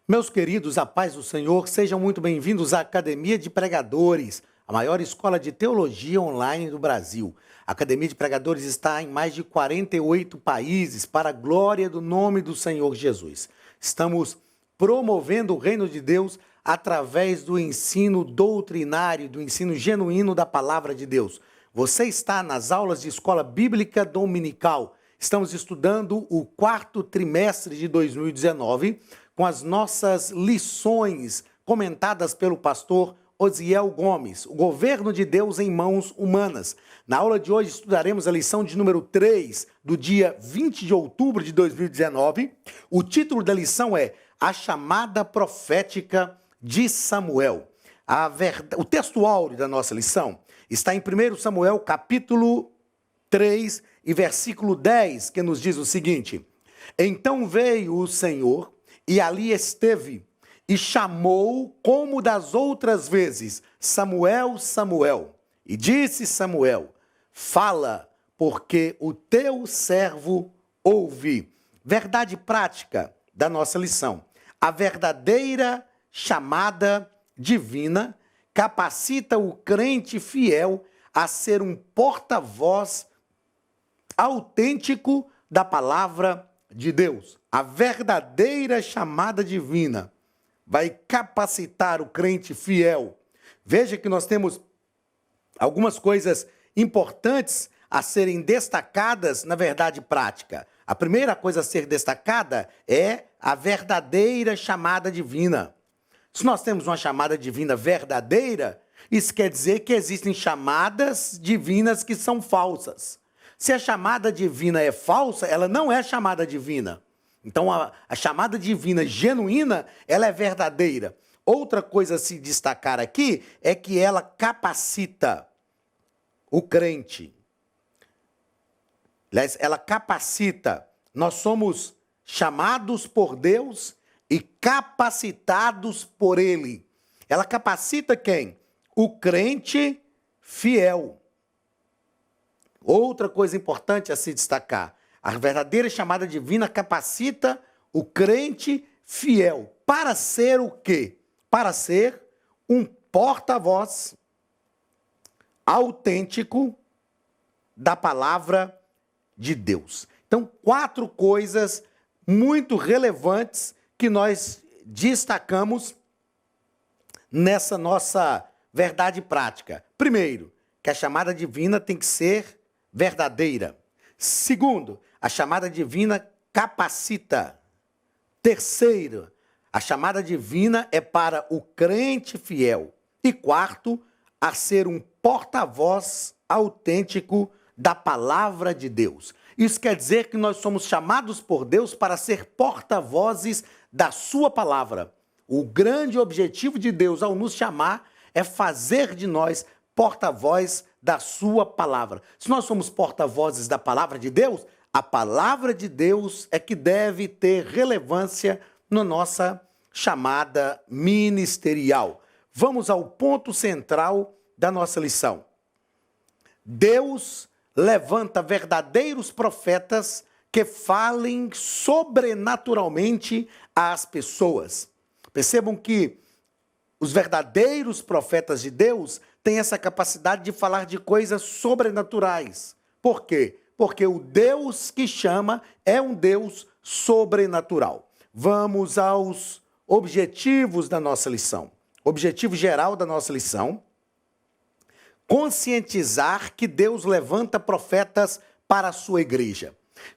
Meus queridos, a paz do Senhor, sejam muito bem-vindos à Academia de Pregadores, a maior escola de teologia online do Brasil. A Academia de Pregadores está em mais de 48 países para a glória do nome do Senhor Jesus. Estamos promovendo o reino de Deus através do ensino doutrinário, do ensino genuíno da palavra de Deus. Você está nas aulas de escola bíblica dominical. Estamos estudando o quarto trimestre de 2019 com as nossas lições comentadas pelo pastor Osiel Gomes, o governo de Deus em mãos humanas. Na aula de hoje estudaremos a lição de número 3, do dia 20 de outubro de 2019. O título da lição é A Chamada Profética de Samuel. O texto áureo da nossa lição está em 1 Samuel, capítulo 3 e versículo 10, que nos diz o seguinte: Então veio o Senhor e ali esteve, e chamou como das outras vezes, Samuel, Samuel. E disse Samuel, fala, porque o teu servo ouve. Verdade prática da nossa lição. A verdadeira chamada divina capacita o crente fiel a ser um porta-voz autêntico da palavra de Deus. A verdadeira chamada divina vai capacitar o crente fiel. Veja que nós temos algumas coisas importantes a serem destacadas na verdade prática. A primeira coisa a ser destacada é a verdadeira chamada divina. Se nós temos uma chamada divina verdadeira, isso quer dizer que existem chamadas divinas que são falsas. Se a chamada divina é falsa, ela não é chamada divina. Então, a chamada divina genuína, ela é verdadeira. Outra coisa a se destacar aqui é que ela capacita o crente. Ela capacita. Nós somos chamados por Deus e capacitados por Ele. Ela capacita quem? O crente fiel. Outra coisa importante a se destacar, a verdadeira chamada divina capacita o crente fiel para ser o quê? Para ser um porta-voz autêntico da palavra de Deus. Então, 4 coisas muito relevantes que nós destacamos nessa nossa verdade prática. Primeiro, que a chamada divina tem que ser verdadeira. Segundo, a chamada divina capacita. Terceiro, a chamada divina é para o crente fiel. E quarto, a ser um porta-voz autêntico da palavra de Deus. Isso quer dizer que nós somos chamados por Deus para ser porta-vozes da sua palavra. O grande objetivo de Deus ao nos chamar é fazer de nós porta-voz da sua palavra. Se nós somos porta-vozes da palavra de Deus, a palavra de Deus é que deve ter relevância na nossa chamada ministerial. Vamos ao ponto central da nossa lição. Deus levanta verdadeiros profetas que falem sobrenaturalmente às pessoas. Percebam que os verdadeiros profetas de Deus têm essa capacidade de falar de coisas sobrenaturais. Por quê? Porque o Deus que chama é um Deus sobrenatural. Vamos aos objetivos da nossa lição. Objetivo geral da nossa lição: conscientizar que Deus levanta profetas para a sua igreja.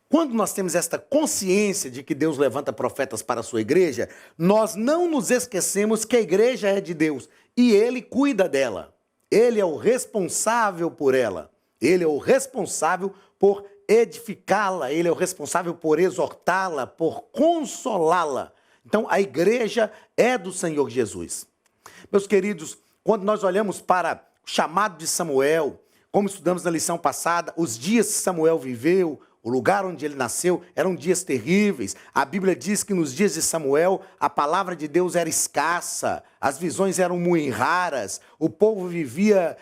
Quando nós temos esta consciência de que Deus levanta profetas para a sua igreja, nós não nos esquecemos que a igreja é de Deus e Ele cuida dela. Ele é o responsável por ela. Ele é o responsável por edificá-la. Ele é o responsável por exortá-la, por consolá-la. Então, a igreja é do Senhor Jesus. Meus queridos, quando nós olhamos para o chamado de Samuel, como estudamos na lição passada, os dias que Samuel viveu, o lugar onde ele nasceu, eram dias terríveis. A Bíblia diz que nos dias de Samuel, a palavra de Deus era escassa, as visões eram muito raras, o povo vivia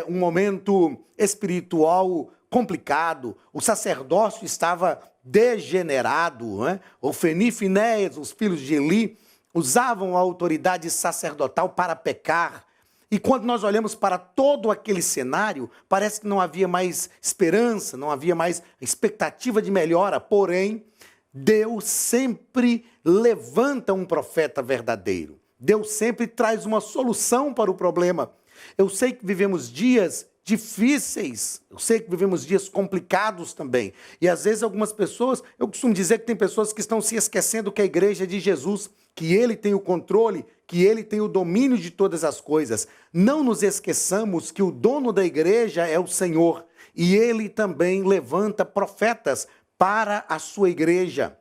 um momento espiritual complicado, o sacerdócio estava degenerado, né? Ofni e Finéias, os filhos de Eli, usavam a autoridade sacerdotal para pecar. E quando nós olhamos para todo aquele cenário, parece que não havia mais esperança, não havia mais expectativa de melhora. Porém, Deus sempre levanta um profeta verdadeiro. Deus sempre traz uma solução para o problema. Eu sei que vivemos dias difíceis, eu sei que vivemos dias complicados também. E às vezes algumas pessoas, eu costumo dizer que tem pessoas que estão se esquecendo que a igreja é de Jesus, que ele tem o controle, que ele tem o domínio de todas as coisas. Não nos esqueçamos que o dono da igreja é o Senhor e ele também levanta profetas para a sua igreja,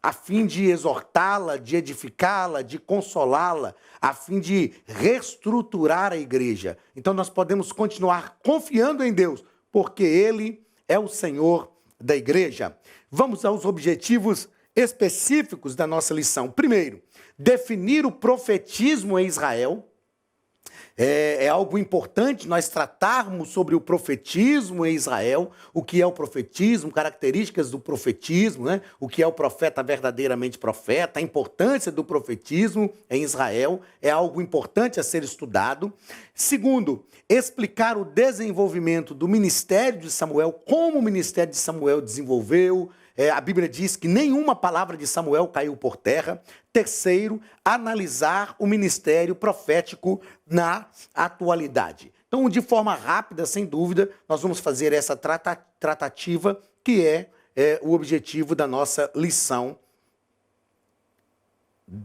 a fim de exortá-la, de edificá-la, de consolá-la, a fim de reestruturar a igreja. Então nós podemos continuar confiando em Deus, porque ele é o Senhor da igreja. Vamos aos objetivos específicos da nossa lição. Primeiro, definir o profetismo em Israel. É algo importante nós tratarmos sobre o profetismo em Israel, o que é o profetismo, características do profetismo, né? O que é o profeta verdadeiramente profeta, a importância do profetismo em Israel é algo importante a ser estudado. Segundo, explicar o desenvolvimento do ministério de Samuel, como o ministério de Samuel desenvolveu. A Bíblia diz que nenhuma palavra de Samuel caiu por terra. Terceiro, analisar o ministério profético na atualidade. Então, de forma rápida, sem dúvida, nós vamos fazer essa tratativa que é o objetivo da nossa lição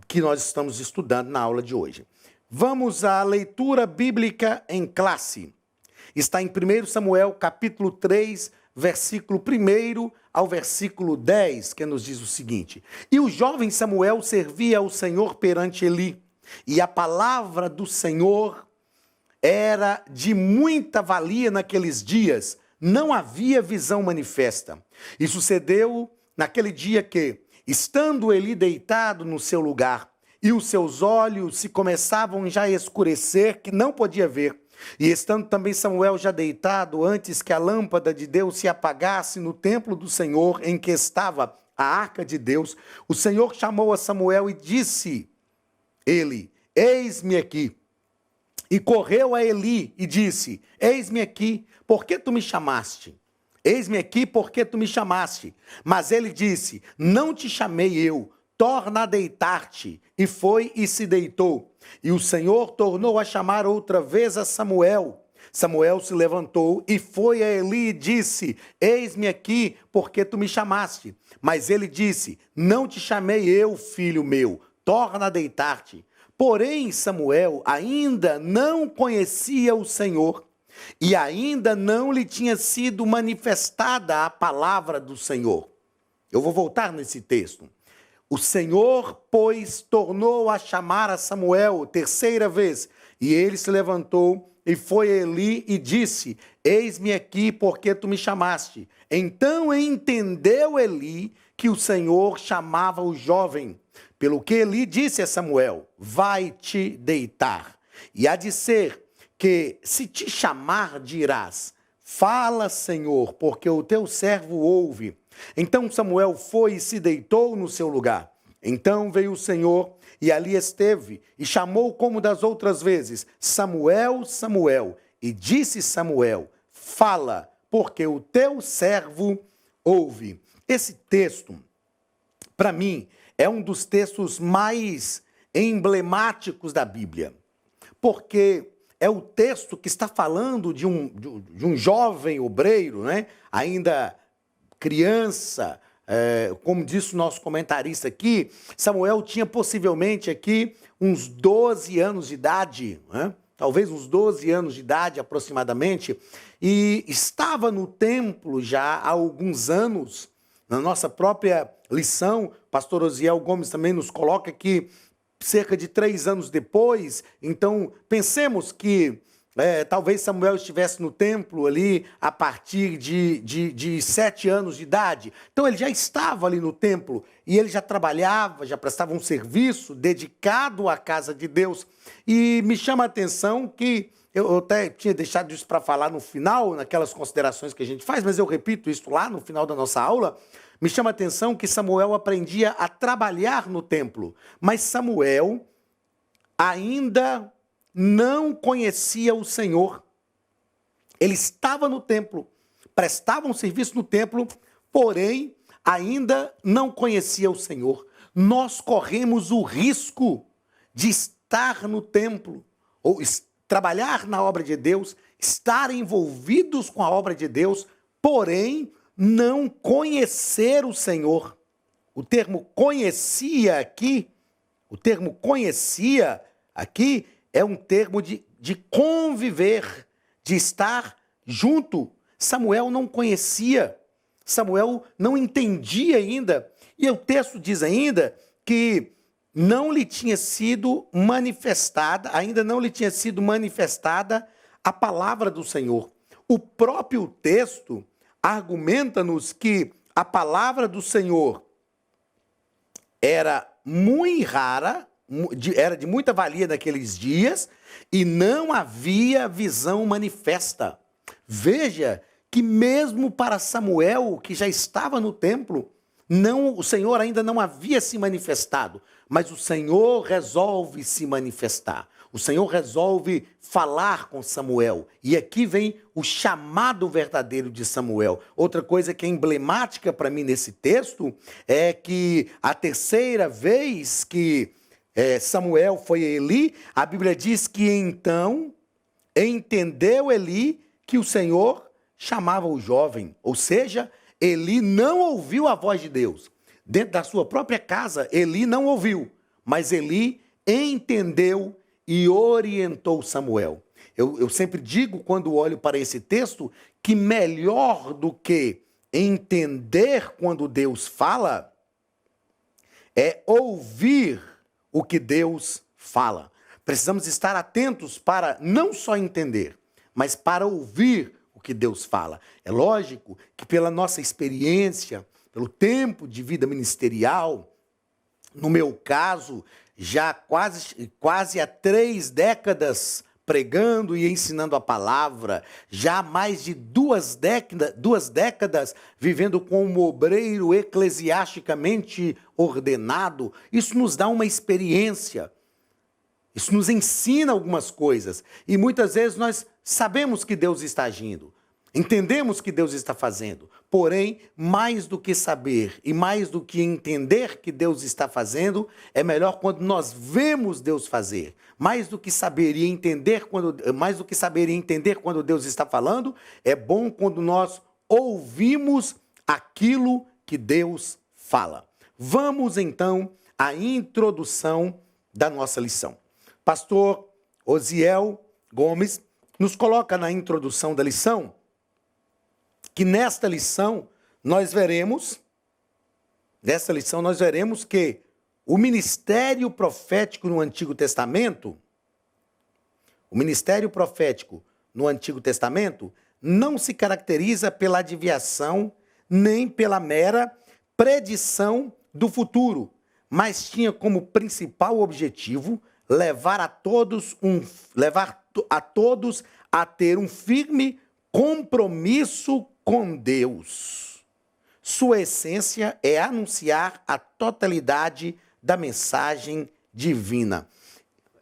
que nós estamos estudando na aula de hoje. Vamos à leitura bíblica em classe. Está em 1 Samuel, capítulo 3, versículo 1 ao versículo 10, que nos diz o seguinte: E o jovem Samuel servia ao Senhor perante Eli, e a palavra do Senhor era de muita valia naqueles dias, não havia visão manifesta. E sucedeu naquele dia que, estando Eli deitado no seu lugar, e os seus olhos se começavam já a escurecer, que não podia ver, e estando também Samuel já deitado, antes que a lâmpada de Deus se apagasse no templo do Senhor, em que estava a arca de Deus, o Senhor chamou a Samuel e disse ele: Eis-me aqui. E correu a Eli e disse: Eis-me aqui, por que tu me chamaste? Eis-me aqui, por que tu me chamaste? Mas ele disse: Não te chamei eu, torna a deitar-te. E foi e se deitou. E o Senhor tornou a chamar outra vez a Samuel. Samuel se levantou e foi a Eli e disse: Eis-me aqui, porque tu me chamaste. Mas ele disse: Não te chamei eu, filho meu, torna a deitar-te. Porém, Samuel ainda não conhecia o Senhor, e ainda não lhe tinha sido manifestada a palavra do Senhor. Eu vou voltar nesse texto. O Senhor, pois, tornou a chamar a Samuel terceira vez, e ele se levantou e foi a Eli e disse: Eis-me aqui, porque tu me chamaste. Então entendeu Eli que o Senhor chamava o jovem, pelo que Eli disse a Samuel: Vai-te deitar. E há de ser que, se te chamar, dirás: Fala, Senhor, porque o teu servo ouve. Então Samuel foi e se deitou no seu lugar. Então veio o Senhor e ali esteve, e chamou como das outras vezes: Samuel, Samuel. E disse Samuel: Fala, porque o teu servo ouve. Esse texto, para mim, é um dos textos mais emblemáticos da Bíblia, porque é o texto que está falando de um jovem obreiro, né? Ainda criança, como disse o nosso comentarista aqui, Samuel tinha possivelmente aqui uns 12 anos de idade, né? Talvez uns 12 anos de idade aproximadamente, e estava no templo já há alguns anos. Na nossa própria lição, o pastor Osiel Gomes também nos coloca que cerca de 3 anos depois, então pensemos que talvez Samuel estivesse no templo ali a partir de 7 anos de idade. Então ele já estava ali no templo e ele já trabalhava, já prestava um serviço dedicado à casa de Deus. E me chama a atenção que eu até tinha deixado isso para falar no final, naquelas considerações que a gente faz, mas eu repito isso lá no final da nossa aula. Me chama a atenção que Samuel aprendia a trabalhar no templo, mas Samuel ainda não conhecia o Senhor. Ele estava no templo, prestava um serviço no templo, porém ainda não conhecia o Senhor. Nós corremos o risco de estar no templo, ou trabalhar na obra de Deus, estar envolvidos com a obra de Deus, porém não conhecer o Senhor. O termo conhecia aqui é um termo de conviver, de estar junto. Samuel não conhecia, Samuel não entendia ainda. E o texto diz ainda que não lhe tinha sido manifestada, ainda não lhe tinha sido manifestada a palavra do Senhor. O próprio texto argumenta-nos que a palavra do Senhor era muito rara, era de muita valia naqueles dias, e não havia visão manifesta. Veja que mesmo para Samuel, que já estava no templo, o Senhor ainda não havia se manifestado, mas o Senhor resolve se manifestar. O Senhor resolve falar com Samuel. E aqui vem o chamado verdadeiro de Samuel. Outra coisa que é emblemática para mim nesse texto é que a terceira vez que Samuel foi a Eli, a Bíblia diz que então entendeu Eli que o Senhor chamava o jovem. Ou seja, Eli não ouviu a voz de Deus. Dentro da sua própria casa, Eli não ouviu, mas Eli entendeu e orientou Samuel. Eu sempre digo, quando olho para esse texto, que melhor do que entender quando Deus fala, é ouvir o que Deus fala. Precisamos estar atentos para não só entender, mas para ouvir o que Deus fala. É lógico que pela nossa experiência, pelo tempo de vida ministerial, no meu caso, já quase há 3 décadas pregando e ensinando a palavra, já há mais de 2 décadas vivendo como obreiro eclesiasticamente ordenado, isso nos dá uma experiência, isso nos ensina algumas coisas, e muitas vezes nós sabemos que Deus está agindo, entendemos que Deus está fazendo, porém, mais do que saber e mais do que entender que Deus está fazendo, é melhor quando nós vemos Deus fazer. Mais do que saber e entender quando Deus está falando, é bom quando nós ouvimos aquilo que Deus fala. Vamos então à introdução da nossa lição. Pastor Osiel Gomes nos coloca na introdução da lição que nesta lição nós veremos que o ministério profético no Antigo Testamento, não se caracteriza pela adivinhação nem pela mera predição do futuro, mas tinha como principal objetivo levar a todos a ter um firme compromisso com Deus. Sua essência é anunciar a totalidade da mensagem divina.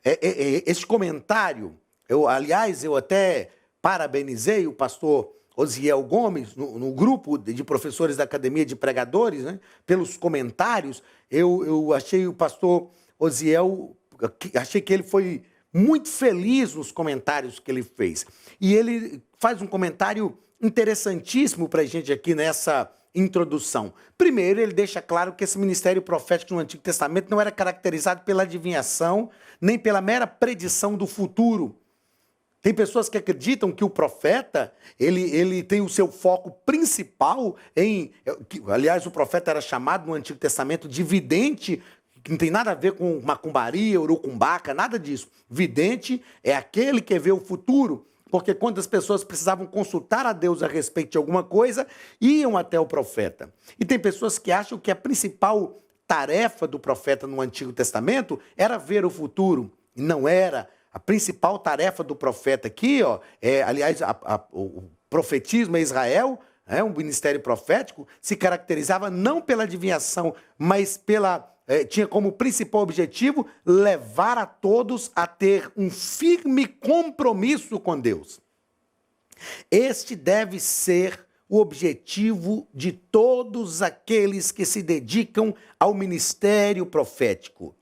Este comentário, eu até parabenizei o pastor Osiel Gomes, no grupo de professores da Academia de Pregadores, né, pelos comentários. Eu achei o pastor Osiel, achei que ele foi muito feliz nos comentários que ele fez. E ele faz um comentário interessantíssimo para a gente aqui nessa introdução. Primeiro, ele deixa claro que esse ministério profético no Antigo Testamento não era caracterizado pela adivinhação, nem pela mera predição do futuro. Tem pessoas que acreditam que o profeta, ele tem o seu foco principal aliás, o profeta era chamado no Antigo Testamento de vidente, que não tem nada a ver com macumbaria, urucumbaca, nada disso. Vidente é aquele que vê o futuro, porque quando as pessoas precisavam consultar a Deus a respeito de alguma coisa, iam até o profeta. E tem pessoas que acham que a principal tarefa do profeta no Antigo Testamento era ver o futuro. E não era. A principal tarefa do profeta aqui, aliás, o profetismo a Israel, o ministério profético, se caracterizava não pela adivinhação, mas tinha como principal objetivo levar a todos a ter um firme compromisso com Deus. Este deve ser o objetivo de todos aqueles que se dedicam ao ministério profético.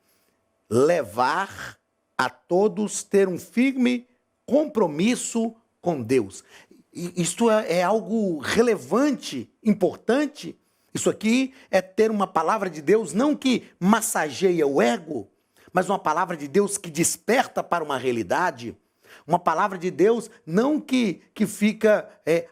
Levar a todos ter um firme compromisso com Deus. Isto é algo relevante, importante. Isso aqui é ter uma palavra de Deus não que massageia o ego, mas uma palavra de Deus que desperta para uma realidade. Uma palavra de Deus não que fica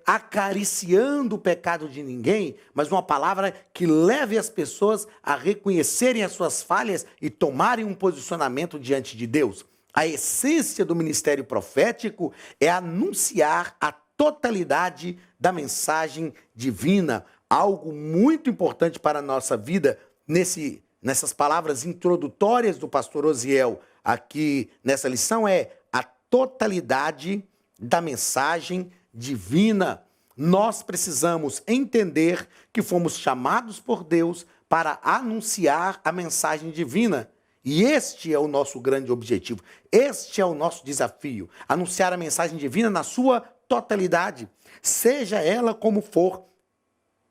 acariciando o pecado de ninguém, mas uma palavra que leve as pessoas a reconhecerem as suas falhas e tomarem um posicionamento diante de Deus. A essência do ministério profético é anunciar a totalidade da mensagem divina, algo muito importante para a nossa vida nessas palavras introdutórias do pastor Osiel aqui nessa lição é a totalidade da mensagem divina. Nós precisamos entender que fomos chamados por Deus para anunciar a mensagem divina. E este é o nosso grande objetivo. Este é o nosso desafio. Anunciar a mensagem divina na sua totalidade. Seja ela como for.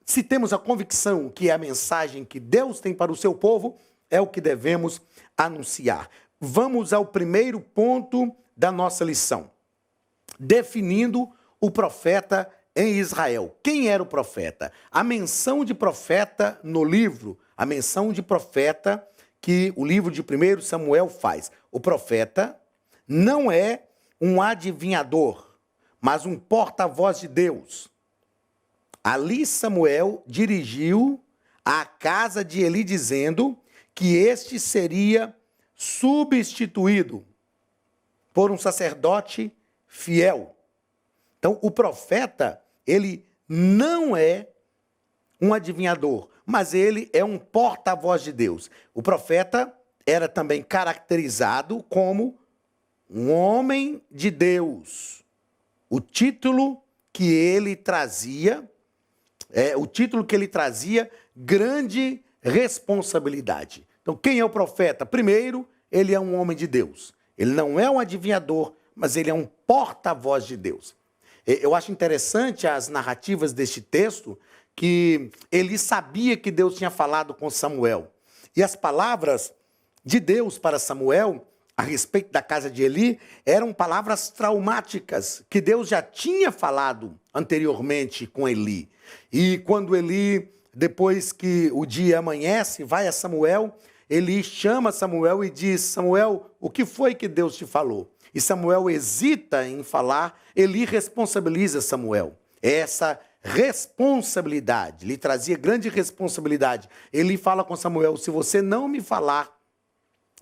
Se temos a convicção que a mensagem que Deus tem para o seu povo é o que devemos anunciar. Vamos ao primeiro ponto da nossa lição, definindo o profeta em Israel. Quem era o profeta? A menção de profeta no livro, a menção de profeta que o livro de 1 Samuel faz. O profeta não é um adivinhador, mas um porta-voz de Deus. Ali Samuel dirigiu à casa de Eli dizendo que este seria substituído por um sacerdote fiel. Então, o profeta, ele não é um adivinhador, mas ele é um porta-voz de Deus. O profeta era também caracterizado como um homem de Deus. O título que ele trazia, grande responsabilidade. Então, quem é o profeta? Primeiro, ele é um homem de Deus. Ele não é um adivinhador, mas ele é um porta-voz de Deus. Eu acho interessante as narrativas deste texto, que Eli sabia que Deus tinha falado com Samuel. E as palavras de Deus para Samuel, a respeito da casa de Eli, eram palavras traumáticas, que Deus já tinha falado anteriormente com Eli. E quando Eli, depois que o dia amanhece, vai a Samuel, Eli chama Samuel e diz: Samuel, o que foi que Deus te falou? E Samuel hesita em falar, Eli responsabiliza Samuel. Essa responsabilidade, lhe trazia grande responsabilidade. Eli fala com Samuel: se você não me falar,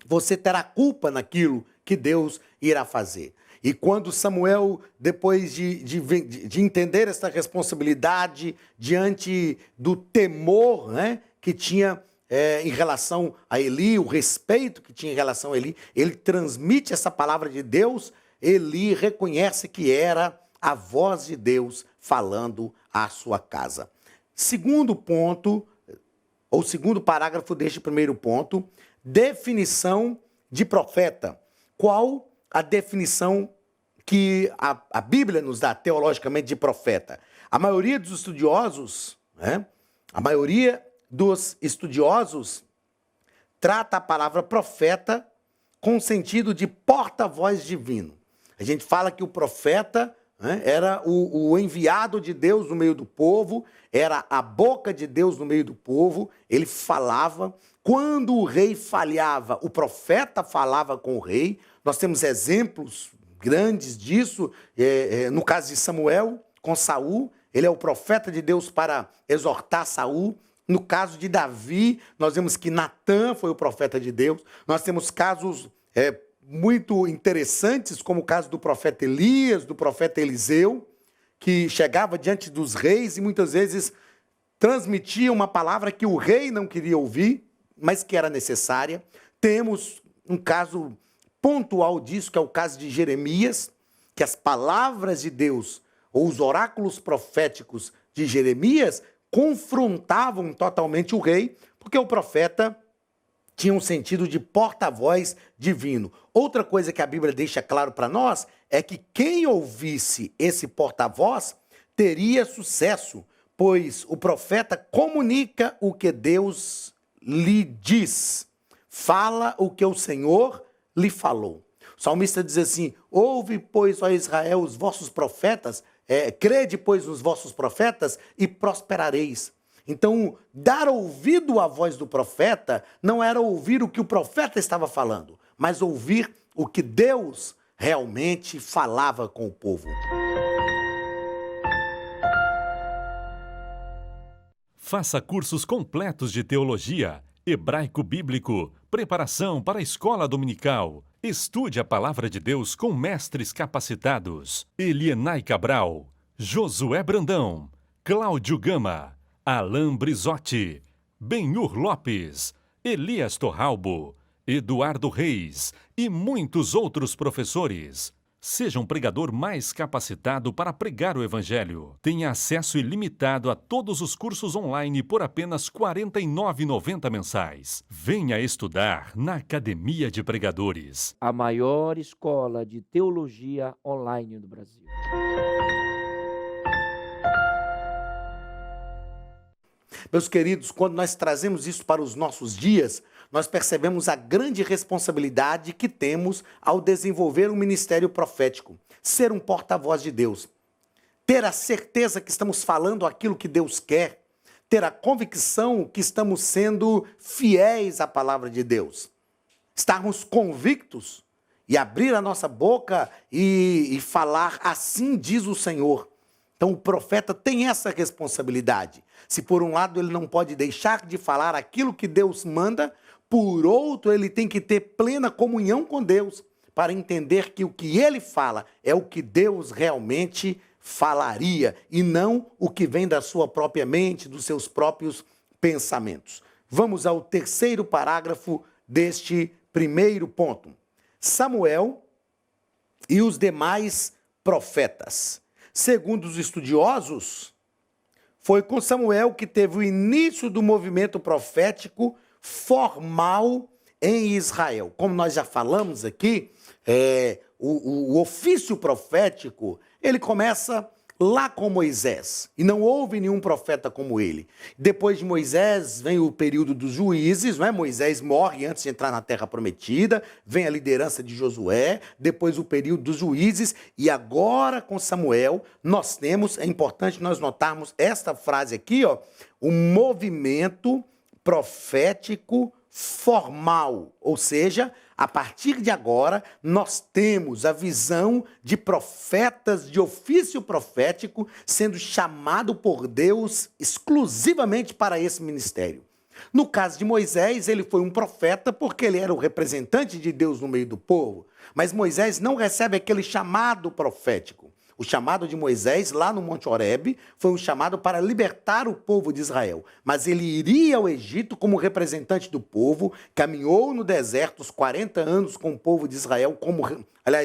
você terá culpa naquilo que Deus irá fazer. E quando Samuel, depois de entender essa responsabilidade, diante do temor, que tinha em relação a Eli, o respeito que tinha em relação a Eli, ele transmite essa palavra de Deus. Eli reconhece que era a voz de Deus falando à sua casa. Segundo ponto, ou segundo parágrafo deste primeiro ponto, definição de profeta. Qual a definição que a Bíblia nos dá teologicamente de profeta? A maioria dos estudiosos, trata a palavra profeta com o sentido de porta-voz divino. A gente fala que o profeta era o enviado de Deus no meio do povo, era a boca de Deus no meio do povo, ele falava. Quando o rei falhava, o profeta falava com o rei. Nós temos exemplos grandes disso, no caso de Samuel, com Saul, ele é o profeta de Deus para exortar Saul. No caso de Davi, nós vemos que Natã foi o profeta de Deus. Nós temos casos muito interessantes, como o caso do profeta Elias, do profeta Eliseu, que chegava diante dos reis e muitas vezes transmitia uma palavra que o rei não queria ouvir, mas que era necessária. Temos um caso pontual disso, que é o caso de Jeremias, que as palavras de Deus, ou os oráculos proféticos, de Jeremias confrontavam totalmente o rei, porque o profeta tinha um sentido de porta-voz divino. Outra coisa que a Bíblia deixa claro para nós é que quem ouvisse esse porta-voz teria sucesso, pois o profeta comunica o que Deus lhe diz, fala o que o Senhor lhe falou. O salmista diz assim: ouve, pois, ó Israel, os vossos profetas, crede, pois, nos vossos profetas e prosperareis. Então, dar ouvido à voz do profeta não era ouvir o que o profeta estava falando, mas ouvir o que Deus realmente falava com o povo. Faça cursos completos de teologia, hebraico bíblico, preparação para a escola dominical. Estude a palavra de Deus com mestres capacitados. Elienay Cabral, Josué Brandão, Cláudio Gama, Alain Brizotti, Benhur Lopes, Elias Torralbo, Eduardo Reis e muitos outros professores. Seja um pregador mais capacitado para pregar o Evangelho. Tenha acesso ilimitado a todos os cursos online por apenas R$ 49,90 mensais. Venha estudar na Academia de Pregadores. A maior escola de teologia online do Brasil. Meus queridos, quando nós trazemos isso para os nossos dias, nós percebemos a grande responsabilidade que temos ao desenvolver um ministério profético, ser um porta-voz de Deus, ter a certeza que estamos falando aquilo que Deus quer, ter a convicção que estamos sendo fiéis à palavra de Deus, estarmos convictos e abrir a nossa boca e falar: assim diz o Senhor. Então o profeta tem essa responsabilidade. Se por um lado ele não pode deixar de falar aquilo que Deus manda, por outro ele tem que ter plena comunhão com Deus para entender que o que ele fala é o que Deus realmente falaria e não o que vem da sua própria mente, dos seus próprios pensamentos. Vamos ao terceiro parágrafo deste primeiro ponto. Samuel e os demais profetas. Segundo os estudiosos, foi com Samuel que teve o início do movimento profético formal em Israel. Como nós já falamos aqui, o ofício profético, ele começa lá com Moisés, e não houve nenhum profeta como ele. Depois de Moisés vem o período dos juízes, não é? Moisés morre antes de entrar na terra prometida, vem a liderança de Josué, depois o período dos juízes, e agora com Samuel nós temos, é importante nós notarmos esta frase aqui, ó, o movimento profético formal, ou seja, a partir de agora, nós temos a visão de profetas de ofício profético sendo chamado por Deus exclusivamente para esse ministério. No caso de Moisés, ele foi um profeta porque ele era o representante de Deus no meio do povo, mas Moisés não recebe aquele chamado profético. O chamado de Moisés, lá no Monte Horebe, foi um chamado para libertar o povo de Israel. Mas ele iria ao Egito como representante do povo, caminhou no deserto os 40 anos com o povo de Israel,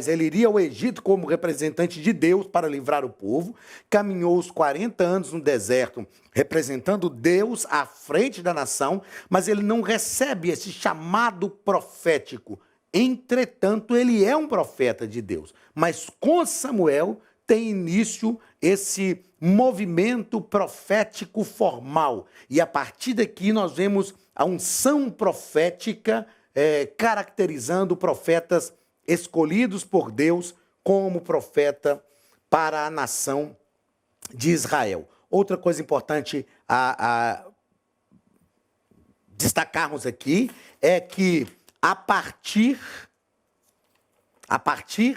ele iria ao Egito como representante de Deus para livrar o povo, caminhou os 40 anos no deserto, representando Deus à frente da nação, mas ele não recebe esse chamado profético. Entretanto, ele é um profeta de Deus. Mas com Samuel tem início esse movimento profético formal. E a partir daqui nós vemos a unção profética caracterizando profetas escolhidos por Deus como profeta para a nação de Israel. Outra coisa importante a destacarmos aqui é que a partir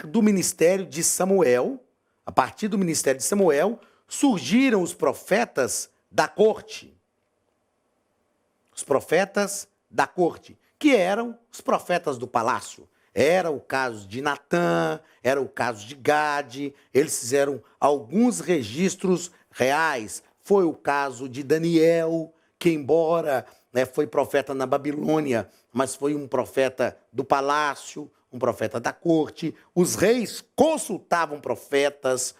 do ministério de Samuel, surgiram os profetas da corte. Os profetas da corte, que eram os profetas do palácio. Era o caso de Natã, era o caso de Gade, eles fizeram alguns registros reais. Foi o caso de Daniel, que embora foi profeta na Babilônia, mas foi um profeta do palácio, um profeta da corte. Os reis consultavam profetas,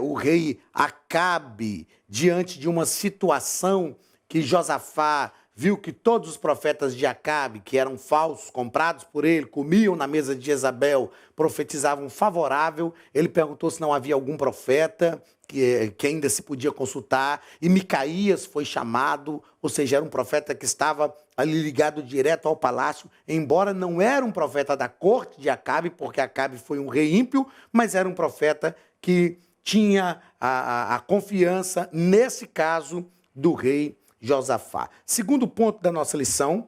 o rei Acabe, diante de uma situação que Josafá viu que todos os profetas de Acabe, que eram falsos, comprados por ele, comiam na mesa de Jezabel, profetizavam favorável. Ele perguntou se não havia algum profeta que ainda se podia consultar, e Micaías foi chamado, ou seja, era um profeta que estava ali ligado direto ao palácio, embora não era um profeta da corte de Acabe, porque Acabe foi um rei ímpio, mas era um profeta que tinha a confiança, nesse caso, do rei Josafá. Segundo ponto da nossa lição,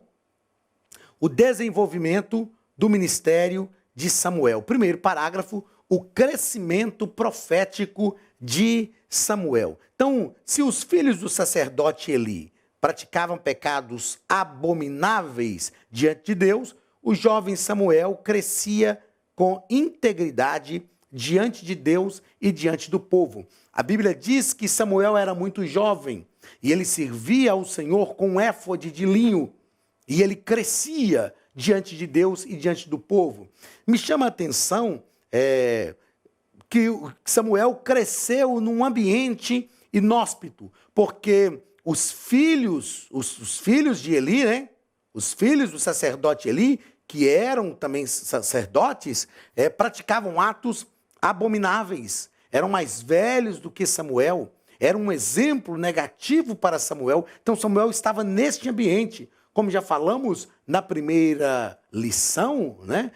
o desenvolvimento do ministério de Samuel. Primeiro parágrafo, o crescimento profético de Samuel. Então, se os filhos do sacerdote Eli praticavam pecados abomináveis diante de Deus, o jovem Samuel crescia com integridade diante de Deus e diante do povo. A Bíblia diz que Samuel era muito jovem e ele servia ao Senhor com um éfode de linho e ele crescia diante de Deus e diante do povo. Me chama a atenção que Samuel cresceu num ambiente inóspito, porque os filhos de Eli, né? Os filhos do sacerdote Eli, que eram também sacerdotes, praticavam atos abomináveis. Eram mais velhos do que Samuel. Era um exemplo negativo para Samuel. Então Samuel estava neste ambiente. Como já falamos na primeira lição, né?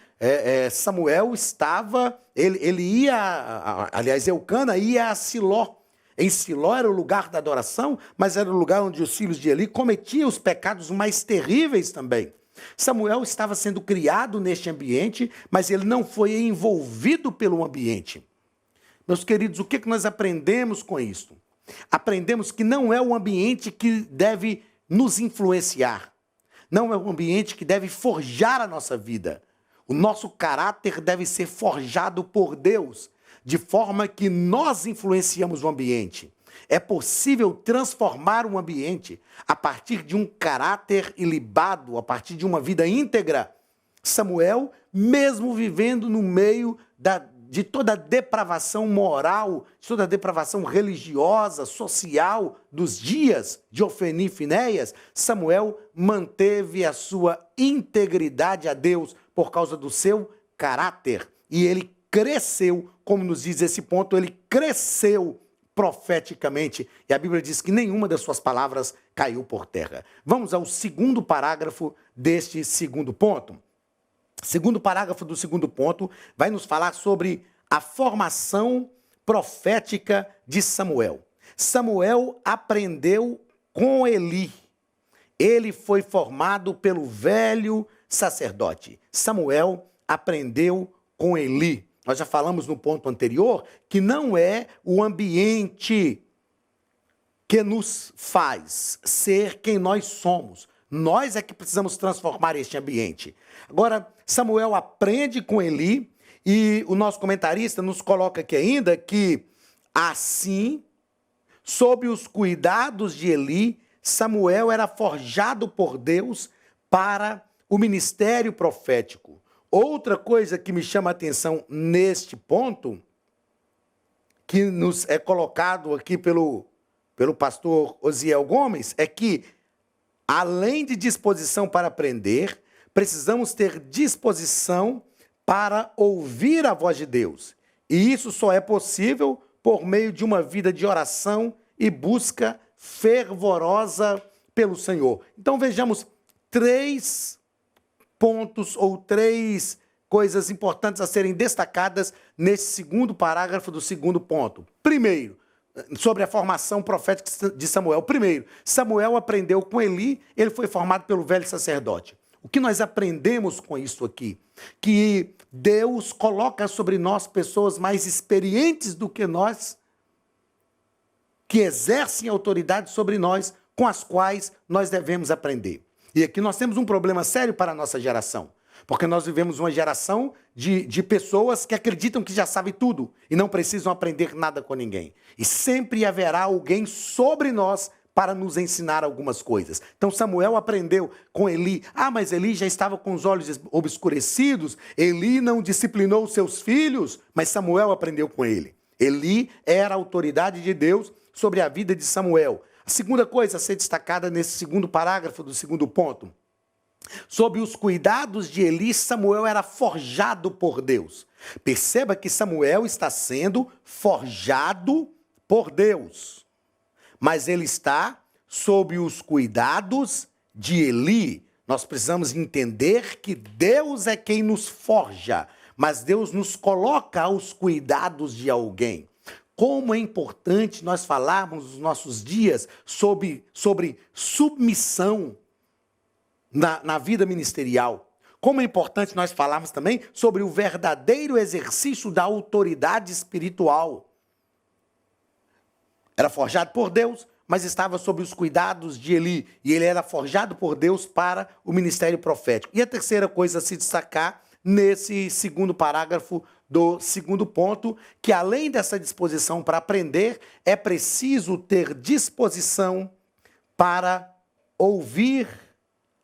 Samuel estava, ele ia, aliás, Eucana ia a Siló. Em Siló era o lugar da adoração, mas era o lugar onde os filhos de Eli cometiam os pecados mais terríveis também. Samuel estava sendo criado neste ambiente, mas ele não foi envolvido pelo ambiente. Meus queridos, o que nós aprendemos com isso? Aprendemos que não é o ambiente que deve nos influenciar. Não é o ambiente que deve forjar a nossa vida. O nosso caráter deve ser forjado por Deus, de forma que nós influenciamos o ambiente. É possível transformar um ambiente a partir de um caráter ilibado, a partir de uma vida íntegra. Samuel, mesmo vivendo no meio de toda a depravação moral, de toda a depravação religiosa, social dos dias de Ofni e Finéias, Samuel manteve a sua integridade a Deus por causa do seu caráter. E ele cresceu, como nos diz esse ponto, ele cresceu profeticamente. E a Bíblia diz que nenhuma das suas palavras caiu por terra. Vamos ao segundo parágrafo deste segundo ponto. Segundo parágrafo do segundo ponto vai nos falar sobre a formação profética de Samuel. Samuel aprendeu com Eli. Ele foi formado pelo velho sacerdote. Samuel aprendeu com Eli. Nós já falamos no ponto anterior que não é o ambiente que nos faz ser quem nós somos. Nós é que precisamos transformar este ambiente. Agora, Samuel aprende com Eli e o nosso comentarista nos coloca aqui ainda que, assim, sob os cuidados de Eli, Samuel era forjado por Deus para o ministério profético. Outra coisa que me chama a atenção neste ponto, que nos é colocado aqui pelo pastor Osiel Gomes, é que, além de disposição para aprender, precisamos ter disposição para ouvir a voz de Deus. E isso só é possível por meio de uma vida de oração e busca fervorosa pelo Senhor. Então vejamos 3 pontos ou 3 coisas importantes a serem destacadas nesse segundo parágrafo do segundo ponto. Primeiro, sobre a formação profética de Samuel. Primeiro, Samuel aprendeu com Eli, ele foi formado pelo velho sacerdote. O que nós aprendemos com isso aqui? Que Deus coloca sobre nós pessoas mais experientes do que nós, que exercem autoridade sobre nós, com as quais nós devemos aprender. E aqui nós temos um problema sério para a nossa geração, porque nós vivemos uma geração de pessoas que acreditam que já sabem tudo e não precisam aprender nada com ninguém. E sempre haverá alguém sobre nós para nos ensinar algumas coisas. Então Samuel aprendeu com Eli. Mas Eli já estava com os olhos obscurecidos, Eli não disciplinou os seus filhos, mas Samuel aprendeu com ele. Eli era a autoridade de Deus sobre a vida de Samuel. A segunda coisa a ser destacada nesse segundo parágrafo do segundo ponto. Sob os cuidados de Eli, Samuel era forjado por Deus. Perceba que Samuel está sendo forjado por Deus. Mas ele está sob os cuidados de Eli. Nós precisamos entender que Deus é quem nos forja, mas Deus nos coloca aos cuidados de alguém. Como é importante nós falarmos nos nossos dias sobre submissão na vida ministerial. Como é importante nós falarmos também sobre o verdadeiro exercício da autoridade espiritual. Era forjado por Deus, mas estava sob os cuidados de Eli. E ele era forjado por Deus para o ministério profético. E a terceira coisa a se destacar nesse segundo parágrafo do segundo ponto, que além dessa disposição para aprender, é preciso ter disposição para ouvir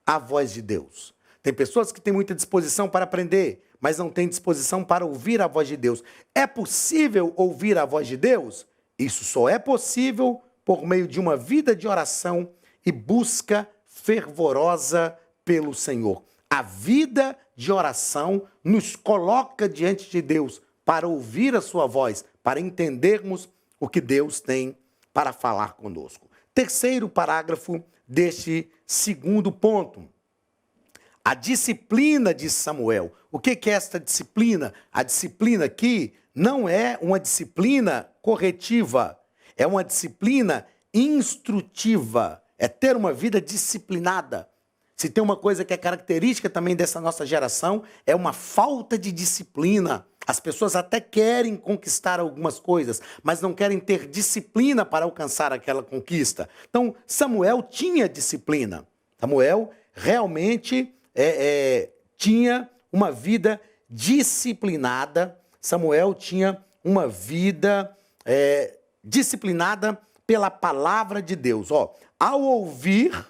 a voz de Deus. Tem pessoas que têm muita disposição para aprender, mas não têm disposição para ouvir a voz de Deus. É possível ouvir a voz de Deus? Isso só é possível por meio de uma vida de oração e busca fervorosa pelo Senhor. A vida de oração nos coloca diante de Deus para ouvir a sua voz, para entendermos o que Deus tem para falar conosco. Terceiro parágrafo deste segundo ponto. A disciplina de Samuel. O que é esta disciplina? A disciplina aqui não é uma disciplina corretiva, é uma disciplina instrutiva, é ter uma vida disciplinada. Se tem uma coisa que é característica também dessa nossa geração, é uma falta de disciplina. As pessoas até querem conquistar algumas coisas, mas não querem ter disciplina para alcançar aquela conquista. Então, Samuel tinha disciplina. Samuel realmente tinha uma vida disciplinada. Samuel tinha uma vida disciplinada pela palavra de Deus. Ao ouvir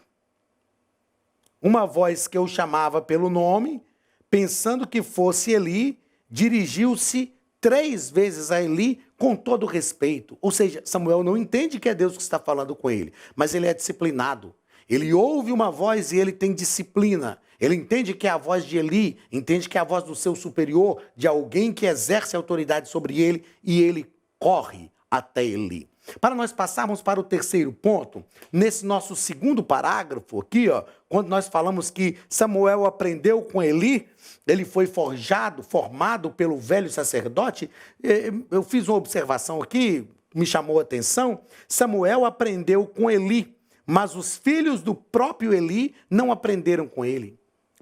uma voz que eu chamava pelo nome, pensando que fosse Eli, dirigiu-se 3 vezes a Eli com todo respeito. Ou seja, Samuel não entende que é Deus que está falando com ele, mas ele é disciplinado. Ele ouve uma voz e ele tem disciplina. Ele entende que é a voz de Eli, entende que é a voz do seu superior, de alguém que exerce autoridade sobre ele, e ele corre até Eli. Para nós passarmos para o terceiro ponto, nesse nosso segundo parágrafo aqui, quando nós falamos que Samuel aprendeu com Eli, ele foi formado pelo velho sacerdote, eu fiz uma observação aqui, me chamou a atenção. Samuel aprendeu com Eli, mas os filhos do próprio Eli não aprenderam com ele.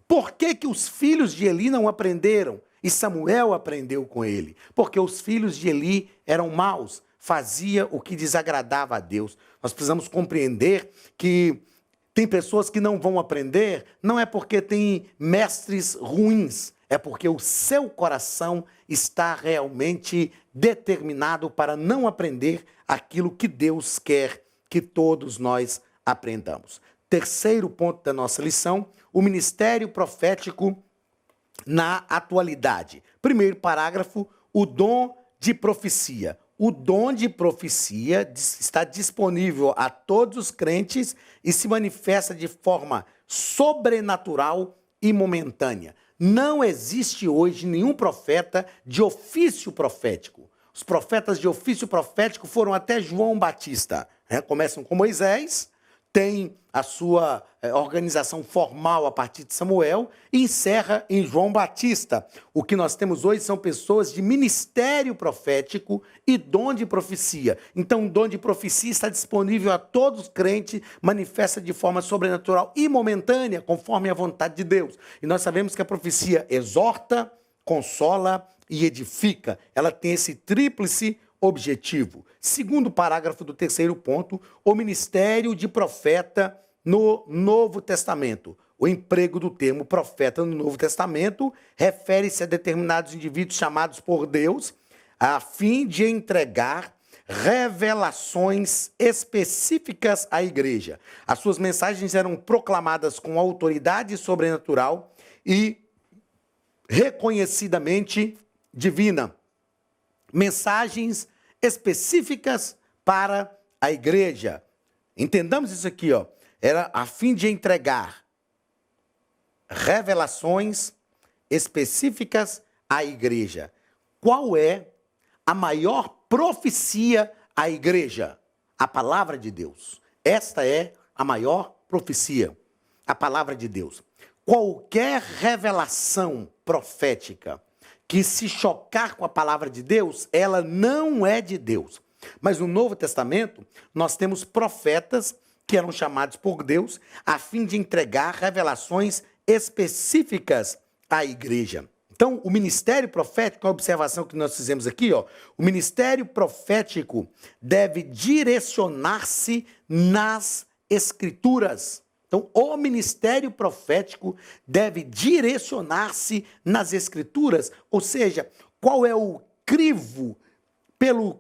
Por que os filhos de Eli não aprenderam? E Samuel aprendeu com ele? Porque os filhos de Eli eram maus, fazia o que desagradava a Deus. Nós precisamos compreender que tem pessoas que não vão aprender, não é porque tem mestres ruins, é porque o seu coração está realmente determinado para não aprender aquilo que Deus quer que todos nós aprendamos. Terceiro ponto da nossa lição, o ministério profético na atualidade. Primeiro parágrafo, o dom de profecia. O dom de profecia está disponível a todos os crentes e se manifesta de forma sobrenatural e momentânea. Não existe hoje nenhum profeta de ofício profético. Os profetas de ofício profético foram até João Batista. Começam com Moisés, tem a sua organização formal a partir de Samuel e encerra em João Batista. O que nós temos hoje são pessoas de ministério profético e dom de profecia. Então, o dom de profecia está disponível a todos os crentes, manifesta de forma sobrenatural e momentânea, conforme a vontade de Deus. E nós sabemos que a profecia exorta, consola e edifica. Ela tem esse tríplice objetivo. Segundo parágrafo do terceiro ponto, o ministério de profeta no Novo Testamento. O emprego do termo profeta no Novo Testamento refere-se a determinados indivíduos chamados por Deus a fim de entregar revelações específicas à igreja. As suas mensagens eram proclamadas com autoridade sobrenatural e reconhecidamente divina. Mensagens específicas para a igreja. Entendamos isso aqui, ó. Era a fim de entregar revelações específicas à igreja. Qual é a maior profecia à igreja? A palavra de Deus. Esta é a maior profecia, a palavra de Deus. Qualquer revelação profética que se chocar com a palavra de Deus, ela não é de Deus. Mas no Novo Testamento, nós temos profetas que eram chamados por Deus a fim de entregar revelações específicas à igreja. Então, o ministério profético, a observação que nós fizemos aqui, ó, o ministério profético deve direcionar-se nas Escrituras. Então, o ministério profético deve direcionar-se nas Escrituras, ou seja, qual é o crivo pelo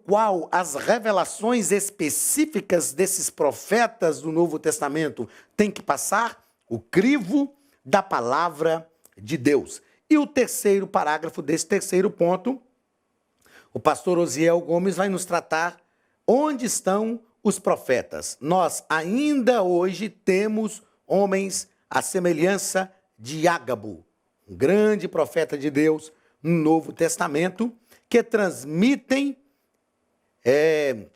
qual as revelações específicas desses profetas do Novo Testamento têm que passar? O crivo da palavra de Deus. E o terceiro parágrafo desse terceiro ponto, o pastor Osiel Gomes vai nos tratar onde estão os profetas. Nós ainda hoje temos homens à semelhança de Ágabo, um grande profeta de Deus no Novo Testamento, que transmitem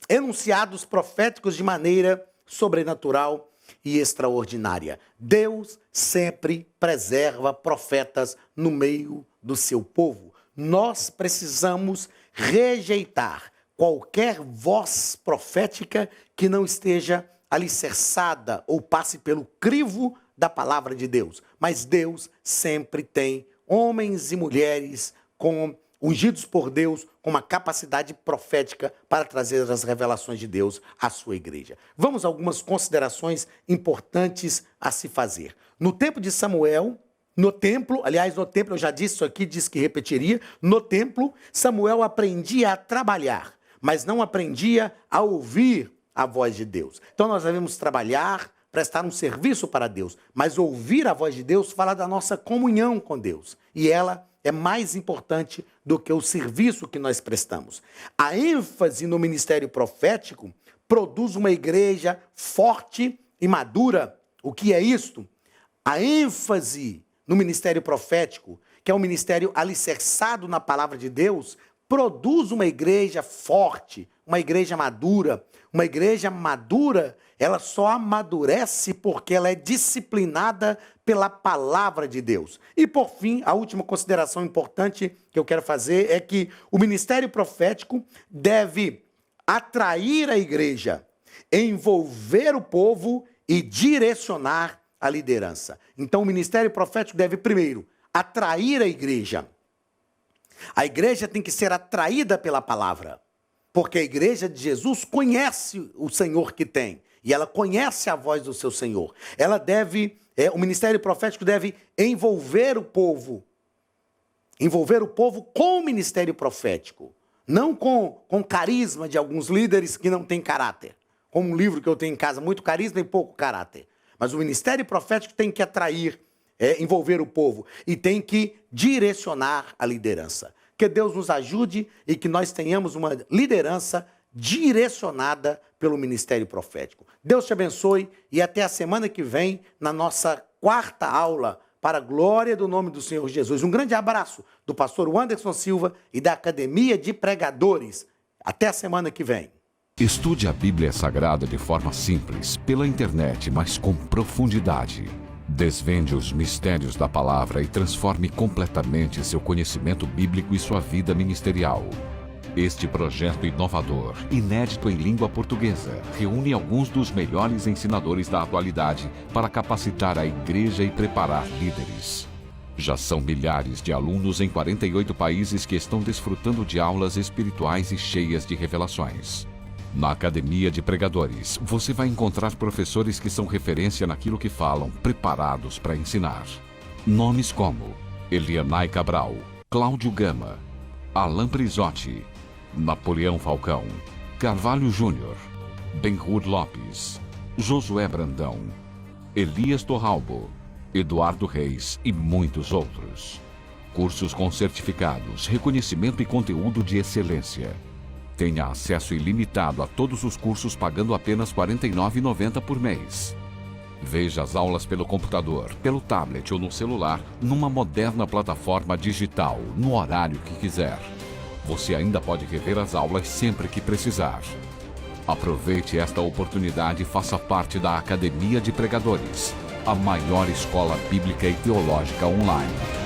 enunciados proféticos de maneira sobrenatural e extraordinária. Deus sempre preserva profetas no meio do seu povo. Nós precisamos rejeitar qualquer voz profética que não esteja alicerçada ou passe pelo crivo da palavra de Deus. Mas Deus sempre tem homens e mulheres ungidos por Deus com uma capacidade profética para trazer as revelações de Deus à sua igreja. Vamos a algumas considerações importantes a se fazer. No tempo de Samuel, no templo, eu já disse isso aqui, disse que repetiria, no templo, Samuel aprendia a trabalhar, mas não aprendia a ouvir a voz de Deus. Então nós devemos trabalhar, prestar um serviço para Deus, mas ouvir a voz de Deus fala da nossa comunhão com Deus, e ela é mais importante do que o serviço que nós prestamos. A ênfase no ministério profético produz uma igreja forte e madura. O que é isto? A ênfase no ministério profético, que é um ministério alicerçado na palavra de Deus, produz uma igreja forte, uma igreja madura. Uma igreja madura, ela só amadurece porque ela é disciplinada pela palavra de Deus. E por fim, a última consideração importante que eu quero fazer é que o ministério profético deve atrair a igreja, envolver o povo e direcionar a liderança. Então o ministério profético deve primeiro atrair a igreja. A igreja tem que ser atraída pela palavra. Porque a igreja de Jesus conhece o Senhor que tem. E ela conhece a voz do seu Senhor. O ministério profético deve envolver o povo. Envolver o povo com o ministério profético. Não com carisma de alguns líderes que não têm caráter. Como um livro que eu tenho em casa, muito carisma e pouco caráter. Mas o ministério profético tem que atrair, envolver o povo. E tem que direcionar a liderança. Que Deus nos ajude e que nós tenhamos uma liderança direcionada pelo ministério profético. Deus te abençoe e até a semana que vem na nossa quarta aula para a glória do nome do Senhor Jesus. Um grande abraço do pastor Anderson Silva e da Academia de Pregadores. Até a semana que vem. Estude a Bíblia Sagrada de forma simples, pela internet, mas com profundidade. Desvende os mistérios da palavra e transforme completamente seu conhecimento bíblico e sua vida ministerial. Este projeto inovador, inédito em língua portuguesa, reúne alguns dos melhores ensinadores da atualidade para capacitar a igreja e preparar líderes. Já são milhares de alunos em 48 países que estão desfrutando de aulas espirituais e cheias de revelações. Na Academia de Pregadores, você vai encontrar professores que são referência naquilo que falam, preparados para ensinar. Nomes como Elianai Cabral, Cláudio Gama, Alain Prisotti, Napoleão Falcão, Carvalho Júnior, Benhur Lopes, Josué Brandão, Elias Torralbo, Eduardo Reis e muitos outros. Cursos com certificados, reconhecimento e conteúdo de excelência. Tenha acesso ilimitado a todos os cursos pagando apenas R$ 49,90 por mês. Veja as aulas pelo computador, pelo tablet ou no celular, numa moderna plataforma digital, no horário que quiser. Você ainda pode rever as aulas sempre que precisar. Aproveite esta oportunidade e faça parte da Academia de Pregadores, a maior escola bíblica e teológica online.